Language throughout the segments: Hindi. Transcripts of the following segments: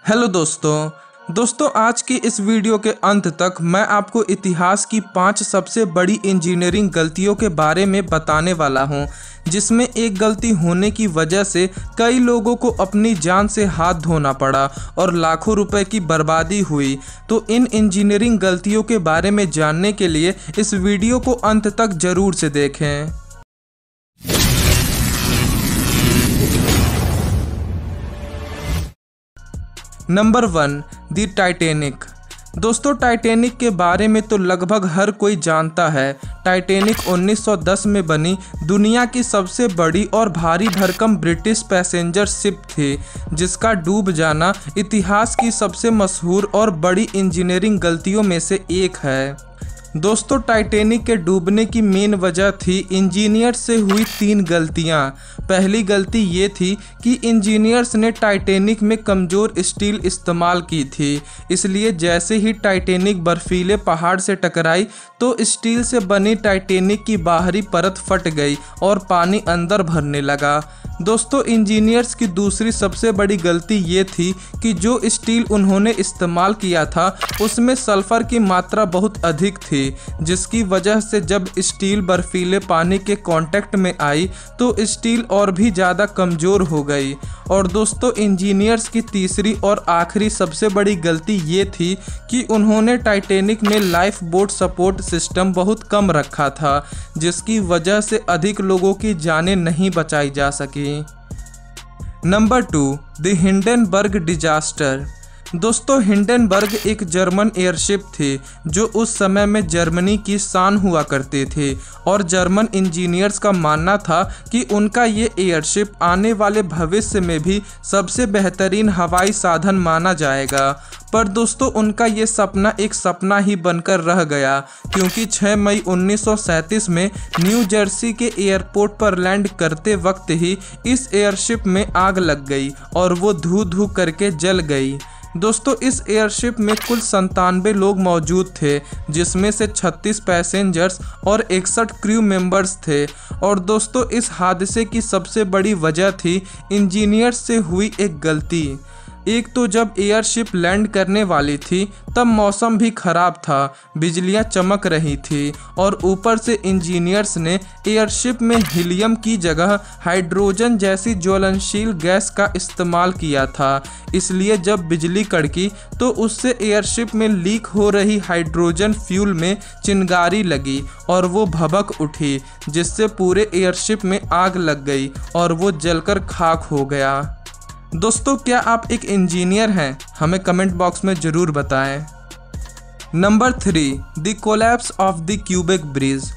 हेलो दोस्तों आज की इस वीडियो के अंत तक मैं आपको इतिहास की 5 सबसे बड़ी इंजीनियरिंग गलतियों के बारे में बताने वाला हूं, जिसमें एक गलती होने की वजह से कई लोगों को अपनी जान से हाथ धोना पड़ा और लाखों रुपए की बर्बादी हुई। तो इन इंजीनियरिंग गलतियों के बारे में जानने के लिए इस वीडियो को अंत तक जरूर से देखें। Number 1, the Titanic. दोस्तों, टाइटैनिक के बारे में तो लगभग हर कोई जानता है। टाइटैनिक 1910 में बनी दुनिया की सबसे बड़ी और भारी भरकम ब्रिटिश पैसेंजर शिप थी, जिसका डूब जाना इतिहास की सबसे मशहूर और बड़ी इंजीनियरिंग गलतियों में से एक है। दोस्तों, टाइटैनिक के डूबने की मेन वजह थी इंजीनियर्स से हुई 3 गलतियां। पहली गलती ये थी कि इंजीनियर्स ने टाइटैनिक में कमज़ोर स्टील इस्तेमाल की थी, इसलिए जैसे ही टाइटैनिक बर्फीले पहाड़ से टकराई तो स्टील से बनी टाइटैनिक की बाहरी परत फट गई और पानी अंदर भरने लगा। दोस्तों, इंजीनियर्स की दूसरी सबसे बड़ी गलती ये थी कि जो स्टील उन्होंने इस्तेमाल किया था उसमें सल्फर की मात्रा बहुत अधिक थी, जिसकी वजह से जब स्टील बर्फीले पानी के कांटेक्ट में आई तो स्टील और भी ज़्यादा कमज़ोर हो गई। और दोस्तों, इंजीनियर्स की तीसरी और आखिरी सबसे बड़ी गलती ये थी कि उन्होंने टाइटैनिक में लाइफ बोट सपोर्ट सिस्टम बहुत कम रखा था, जिसकी वजह से अधिक लोगों की जानें नहीं बचाई जा सकी। Number 2, the Hindenburg disaster. दोस्तों, हिंडनबर्ग एक जर्मन एयरशिप थी जो उस समय में जर्मनी की शान हुआ करती थी, और जर्मन इंजीनियर्स का मानना था कि उनका ये एयरशिप आने वाले भविष्य में भी सबसे बेहतरीन हवाई साधन माना जाएगा। पर दोस्तों, उनका ये सपना एक सपना ही बनकर रह गया, क्योंकि 6 मई 1937 में न्यू जर्सी के एयरपोर्ट पर लैंड करते वक्त ही इस एयरशिप में आग लग गई और वो धू करके जल गई। दोस्तों, इस एयरशिप में कुल 97 लोग मौजूद थे, जिसमें से 36 पैसेंजर्स और 61 क्रू मेंबर्स थे। और दोस्तों, इस हादसे की सबसे बड़ी वजह थी इंजीनियर्स से हुई एक गलती। एक तो जब एयरशिप लैंड करने वाली थी तब मौसम भी खराब था, बिजलियां चमक रही थी, और ऊपर से इंजीनियर्स ने एयरशिप में हीलियम की जगह हाइड्रोजन जैसी ज्वलनशील गैस का इस्तेमाल किया था। इसलिए जब बिजली कड़की तो उससे एयरशिप में लीक हो रही हाइड्रोजन फ्यूल में चिंगारी लगी और वो भभक उठी, जिससे पूरे एयरशिप में आग लग गई और वो जलकर खाक हो गया। दोस्तों, क्या आप एक इंजीनियर हैं? हमें कमेंट बॉक्स में ज़रूर बताएं। Number 3, the collapse of the Quebec bridge.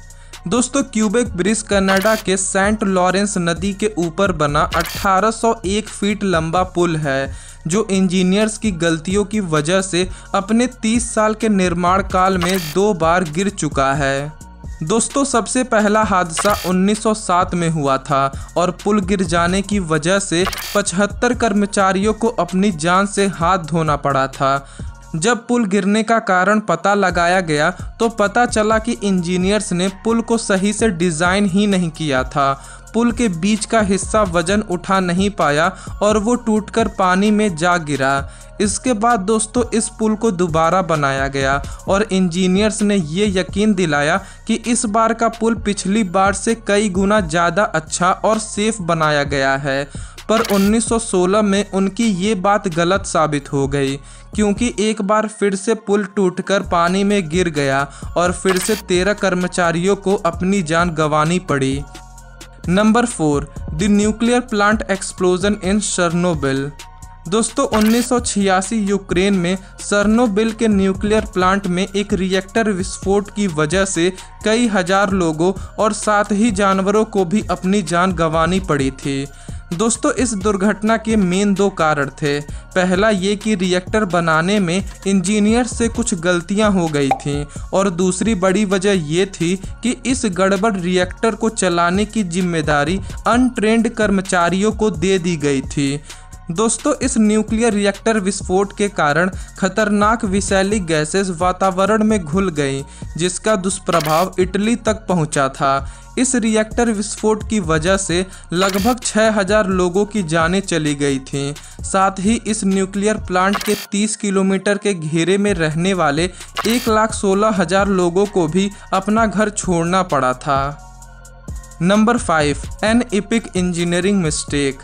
दोस्तों, क्यूबेक ब्रिज कनाडा के सेंट लॉरेंस नदी के ऊपर बना 1801 फीट लंबा पुल है, जो इंजीनियर्स की गलतियों की वजह से अपने 30 साल के निर्माण काल में 2 बार गिर चुका है। दोस्तों, सबसे पहला हादसा 1907 में हुआ था और पुल गिर जाने की वजह से 75 कर्मचारियों को अपनी जान से हाथ धोना पड़ा था। जब पुल गिरने का कारण पता लगाया गया तो पता चला कि इंजीनियर्स ने पुल को सही से डिज़ाइन ही नहीं किया था। पुल के बीच का हिस्सा वजन उठा नहीं पाया और वो टूटकर पानी में जा गिरा। इसके बाद दोस्तों, इस पुल को दोबारा बनाया गया और इंजीनियर्स ने ये यकीन दिलाया कि इस बार का पुल पिछली बार से कई गुना ज़्यादा अच्छा और सेफ बनाया गया है। पर 1916 में उनकी ये बात गलत साबित हो गई, क्योंकि एक बार फिर से पुल टूटकर पानी में गिर गया और फिर से 13 कर्मचारियों को अपनी जान गंवानी पड़ी। Number 4, the nuclear plant explosion in Chernobyl. दोस्तों, 1986 यूक्रेन में चेर्नोबिल के न्यूक्लियर प्लांट में एक रिएक्टर विस्फोट की वजह से कई हजार लोगों और साथ ही जानवरों को भी अपनी जान गंवानी पड़ी थी। दोस्तों, इस दुर्घटना के मेन 2 कारण थे। पहला ये कि रिएक्टर बनाने में इंजीनियर से कुछ गलतियां हो गई थीं, और दूसरी बड़ी वजह ये थी कि इस गड़बड़ रिएक्टर को चलाने की जिम्मेदारी अनट्रेंड कर्मचारियों को दे दी गई थी। दोस्तों इस न्यूक्लियर रिएक्टर विस्फोट के कारण खतरनाक विषैली गैसेस वातावरण में घुल गई, जिसका दुष्प्रभाव इटली तक पहुंचा था। इस रिएक्टर विस्फोट की वजह से लगभग 6000 लोगों की जानें चली गई थीं। साथ ही इस न्यूक्लियर प्लांट के 30 किलोमीटर के घेरे में रहने वाले 1,16,000 लोगों को भी अपना घर छोड़ना पड़ा था। Number 5, an epic engineering mistake.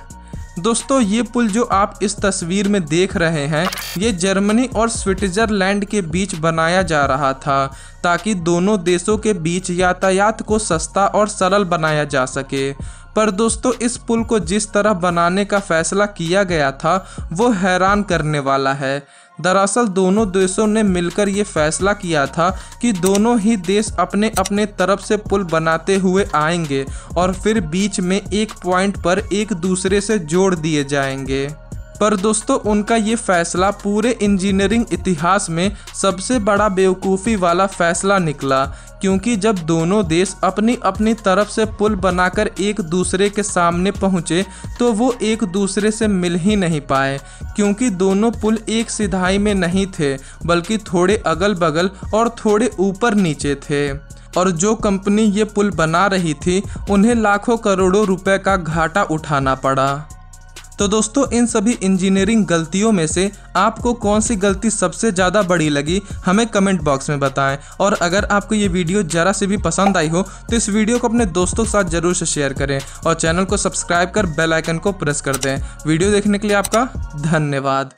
दोस्तों ये पुल जो आप इस तस्वीर में देख रहे हैं, ये जर्मनी और स्विट्जरलैंड के बीच बनाया जा रहा था ताकि दोनों देशों के बीच यातायात को सस्ता और सरल बनाया जा सके। पर दोस्तों इस पुल को जिस तरह बनाने का फैसला किया गया था वो हैरान करने वाला है। दरअसल दोनों देशों ने मिलकर ये फैसला किया था कि दोनों ही देश अपने अपने तरफ से पुल बनाते हुए आएंगे और फिर बीच में एक पॉइंट पर एक दूसरे से जोड़ दिए जाएंगे। पर दोस्तों उनका ये फैसला पूरे इंजीनियरिंग इतिहास में सबसे बड़ा बेवकूफ़ी वाला फैसला निकला, क्योंकि जब दोनों देश अपनी अपनी तरफ से पुल बनाकर एक दूसरे के सामने पहुँचे तो वो एक दूसरे से मिल ही नहीं पाए, क्योंकि दोनों पुल एक सिधाई में नहीं थे बल्कि थोड़े अगल बगल और थोड़े ऊपर नीचे थे। और जो कंपनी ये पुल बना रही थी उन्हें लाखों करोड़ों रुपए का घाटा उठाना पड़ा। तो दोस्तों इन सभी इंजीनियरिंग गलतियों में से आपको कौन सी गलती सबसे ज़्यादा बड़ी लगी, हमें कमेंट बॉक्स में बताएं। और अगर आपको ये वीडियो ज़रा से भी पसंद आई हो तो इस वीडियो को अपने दोस्तों के साथ ज़रूर से शेयर करें और चैनल को सब्सक्राइब कर बेल आइकन को प्रेस कर दें। वीडियो देखने के लिए आपका धन्यवाद।